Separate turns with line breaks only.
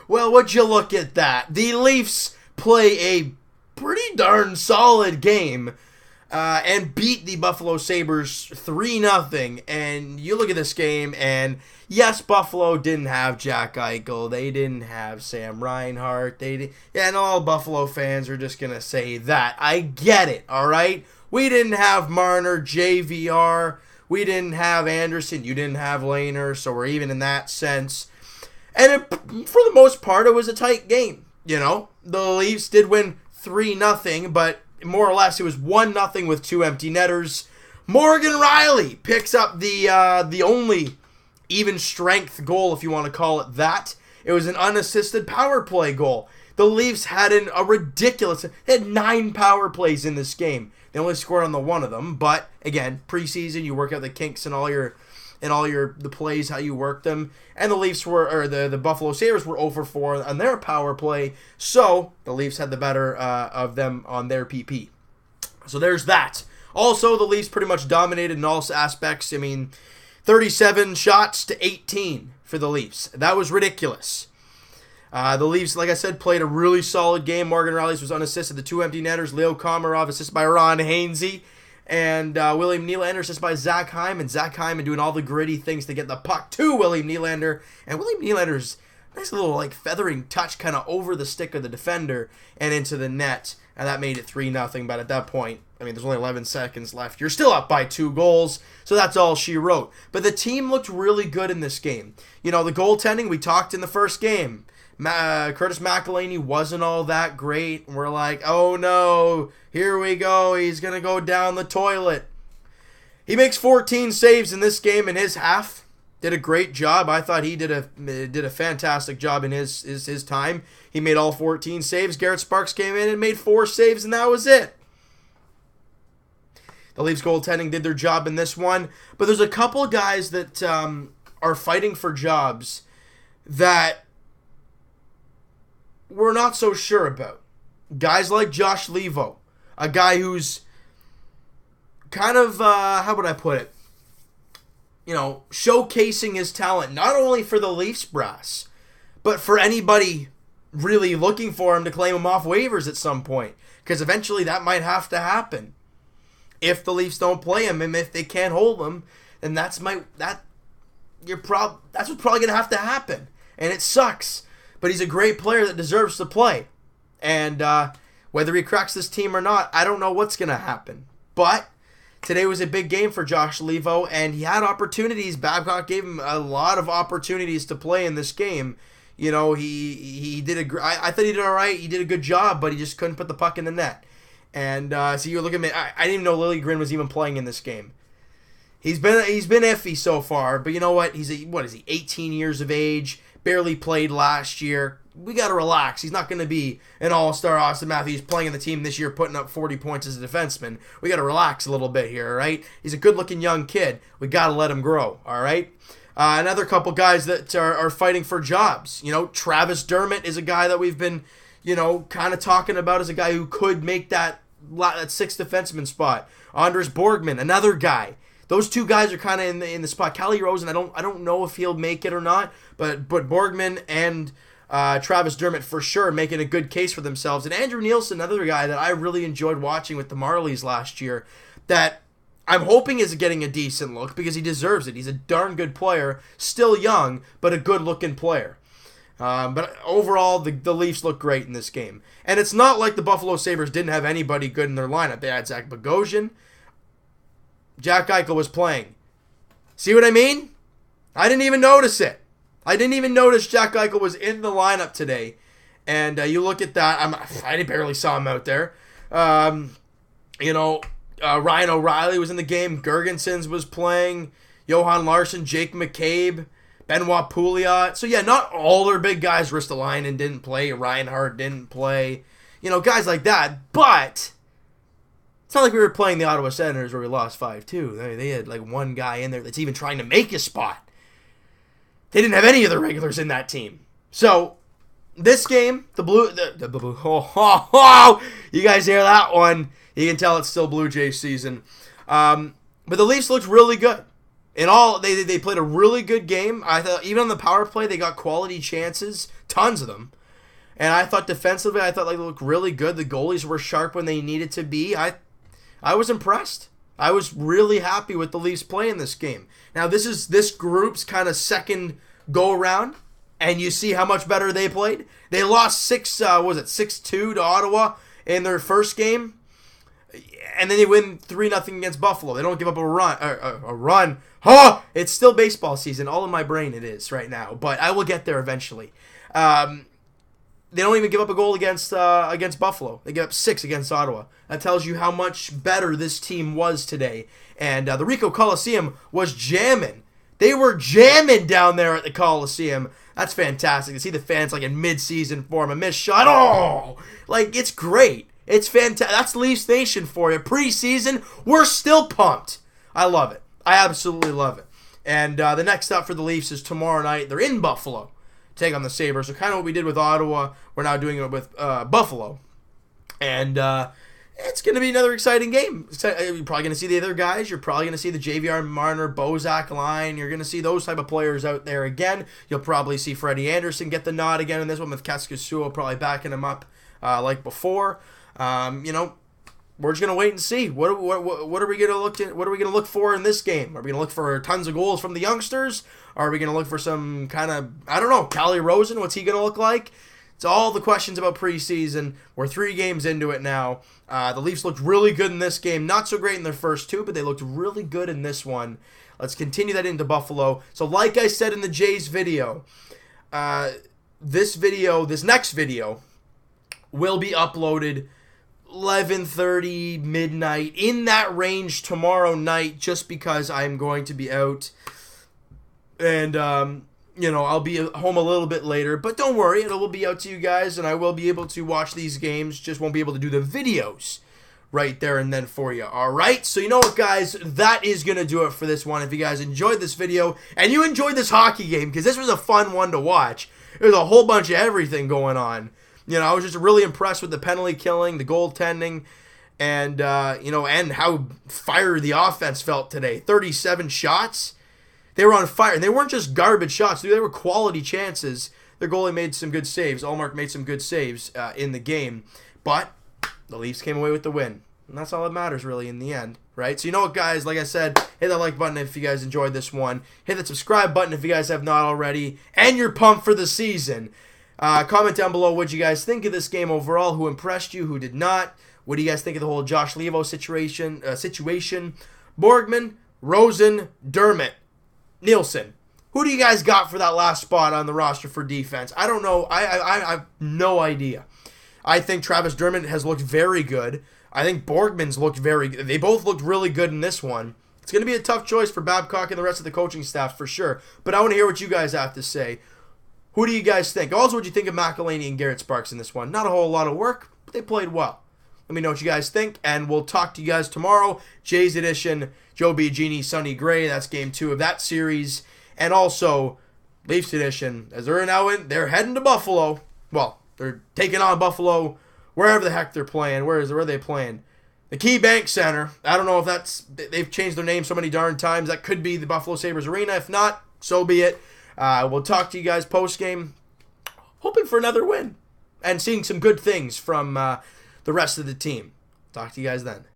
Well, would you look at that? The Leafs play a pretty darn solid game and beat the Buffalo Sabres 3-0. And you look at this game, and yes, Buffalo didn't have Jack Eichel. They didn't have Sam Reinhart. And all Buffalo fans are just going to say that. I get it, all right? We didn't have Marner, JVR. We didn't have Anderson. You didn't have Lehner, so we're even in that sense. And for the most part, it was a tight game. You know, the Leafs did win 3-0, but more or less it was 1-0 with 2 empty netters. Morgan Rielly picks up the only even strength goal, if you want to call it that. It was an unassisted power play goal. The Leafs had a ridiculous... They had 9 power plays in this game. They only scored on the one of them, but again, preseason, you work out the kinks and all the plays, how you work them. And the Leafs the Buffalo Sabres were 0-for-4 on their power play, so the Leafs had the better of them on their PP. So there's that. Also, the Leafs pretty much dominated in all aspects. I mean, 37 shots to 18 for the Leafs. That was ridiculous. The Leafs, like I said, played a really solid game. Morgan Rielly was unassisted. The 2 empty netters, Leo Komarov assisted by Ron Hainsey. And William Nylander assisted by Zach Hyman. Zach Hyman doing all the gritty things to get the puck to William Nylander. And William Nylander's nice little feathering touch kind of over the stick of the defender and into the net. And that made it 3-0. But at that point, I mean, there's only 11 seconds left. You're still up by 2 goals. So that's all she wrote. But the team looked really good in this game. You know, the goaltending, we talked in the first game. Curtis McElhinney wasn't all that great. We're like, oh no, here we go. He's going to go down the toilet. He makes 14 saves in this game in his half. Did a great job. I thought he did a fantastic job in his time. He made all 14 saves. Garrett Sparks came in and made 4 saves, and that was it. The Leafs goaltending did their job in this one. But there's a couple guys that are fighting for jobs that we're not so sure about. Guys like Josh Levo, a guy who's kind of, how would I put it? You know, showcasing his talent, not only for the Leafs brass, but for anybody really looking for him to claim him off waivers at some point. Because eventually that might have to happen. If the Leafs don't play him, and if they can't hold him, then that's what's probably going to have to happen. And it sucks. But he's a great player that deserves to play. And whether he cracks this team or not, I don't know what's going to happen. But today was a big game for Josh Levo, and he had opportunities. Babcock gave him a lot of opportunities to play in this game. You know, he did I thought he did all right. He did a good job, but he just couldn't put the puck in the net. And so you look at me. I didn't even know Liljegren was even playing in this game. He's been iffy so far, but you know what? He's 18 years of age. Barely played last year. We got to relax. He's not going to be an all-star Austin Matthews playing in the team this year, putting up 40 points as a defenseman. We got to relax a little bit here, all right? He's a good-looking young kid. We got to let him grow, all right? Another couple guys that are fighting for jobs. You know, Travis Dermott is a guy that we've been, you know, kind of talking about as a guy who could make that 6th defenseman spot. Anders Borgman, another guy. Those 2 guys are kind of in the spot. Calle Rosen, I don't know if he'll make it or not, but Borgman and Travis Dermott for sure making a good case for themselves. And Andrew Nielsen, another guy that I really enjoyed watching with the Marlies last year, that I'm hoping is getting a decent look because he deserves it. He's a darn good player, still young, but a good-looking player. But overall, the Leafs look great in this game. And it's not like the Buffalo Sabres didn't have anybody good in their lineup. They had Zach Bogosian. Jack Eichel was playing. See what I mean? I didn't even notice it. I didn't even notice Jack Eichel was in the lineup today. And you look at that. I barely saw him out there. You know, Ryan O'Reilly was in the game. Gergensons was playing. Johan Larsson, Jake McCabe, Benoit Pouliot. So, yeah, not all their big guys. Ristolainen didn't play. Reinhardt didn't play. You know, guys like that. But it's not like we were playing the Ottawa Senators where we lost 5-2. They had like one guy in there that's even trying to make a spot. They didn't have any of the regulars in that team. So, this game, the Blue... you guys hear that one? You can tell it's still Blue Jays season. But the Leafs looked really good. In all, they played a really good game. I thought even on the power play, they got quality chances. tons of them. And I thought defensively, I thought like they looked really good. The goalies were sharp when they needed to be. I was impressed. I was really happy with the Leafs play in this game. Now, this is this group's kind of second go-around, and you see how much better they played. They lost 6-2 to Ottawa in their first game, and then they win 3-0 against Buffalo. They don't give up a run. It's still baseball season. All in my brain it is right now, but I will get there eventually. They don't even give up a goal against Buffalo. They give up 6 against Ottawa. That tells you how much better this team was today. And the Ricoh Coliseum was jamming. They were jamming down there at the Coliseum. That's fantastic to see the fans like in mid-season form. A missed shot. Oh! Like, it's great. It's fantastic. That's Leafs Nation for you. Preseason, we're still pumped. I love it. I absolutely love it. And the next up for the Leafs is tomorrow night. They're in Buffalo. Take on the Sabres. So kind of what we did with Ottawa, we're now doing it with Buffalo. And it's going to be another exciting game. You're probably going to see the other guys. You're probably going to see the JVR Marner, Bozak line. You're going to see those type of players out there again. You'll probably see Freddie Anderson get the nod again in this one with Kaskisuo probably backing him up like before. We're just gonna wait and see. What are we gonna look at? What are we gonna look for in this game? Are we gonna look for tons of goals from the youngsters? Are we gonna look for some kind of, I don't know, Calle Rosen? What's he gonna look like? It's all the questions about preseason. We're 3 games into it now. The Leafs looked really good in this game. Not so great in their first 2, but they looked really good in this one. Let's continue that into Buffalo. So like I said in the Jays video, this next video will be uploaded 11:30, midnight, in that range tomorrow night, just because I'm going to be out. And, I'll be home a little bit later. But don't worry, it will be out to you guys, and I will be able to watch these games. Just won't be able to do the videos right there and then for you. All right? So you know what, guys? That is going to do it for this one. If you guys enjoyed this video, and you enjoyed this hockey game, because this was a fun one to watch. There's a whole bunch of everything going on. I was just really impressed with the penalty killing, the goaltending, and, and how fire the offense felt today. 37 shots. They were on fire. And they weren't just garbage shots. They were quality chances. Their goalie made some good saves. Allmark made some good saves in the game. But the Leafs came away with the win. And that's all that matters, really, in the end. Right? So you know what, guys? Like I said, hit that like button if you guys enjoyed this one. Hit that subscribe button if you guys have not already. And you're pumped for the season. Comment down below what you guys think of this game overall. Who impressed you? Who did not? What do you guys think of the whole Josh Levo situation? Borgman, Rosen, Dermott, Nielsen. Who do you guys got for that last spot on the roster for defense? I don't know. I have no idea. I think Travis Dermott has looked very good. I think Borgman's looked very good. They both looked really good in this one. It's going to be a tough choice for Babcock and the rest of the coaching staff for sure. But I want to hear what you guys have to say. Who do you guys think? Also, what do you think of McElhaney and Garrett Sparks in this one? Not a whole lot of work, but they played well. Let me know what you guys think, and we'll talk to you guys tomorrow. Jays edition, Joe Biagini, Sonny Gray. That's game 2 of that series. And also, Leafs edition, as they're heading to Buffalo. Well, they're taking on Buffalo, wherever the heck they're playing. Where are they playing? The KeyBank Center. I don't know if they've changed their name so many darn times. That could be the Buffalo Sabres Arena. If not, so be it. We'll talk to you guys post-game, hoping for another win and seeing some good things from the rest of the team. Talk to you guys then.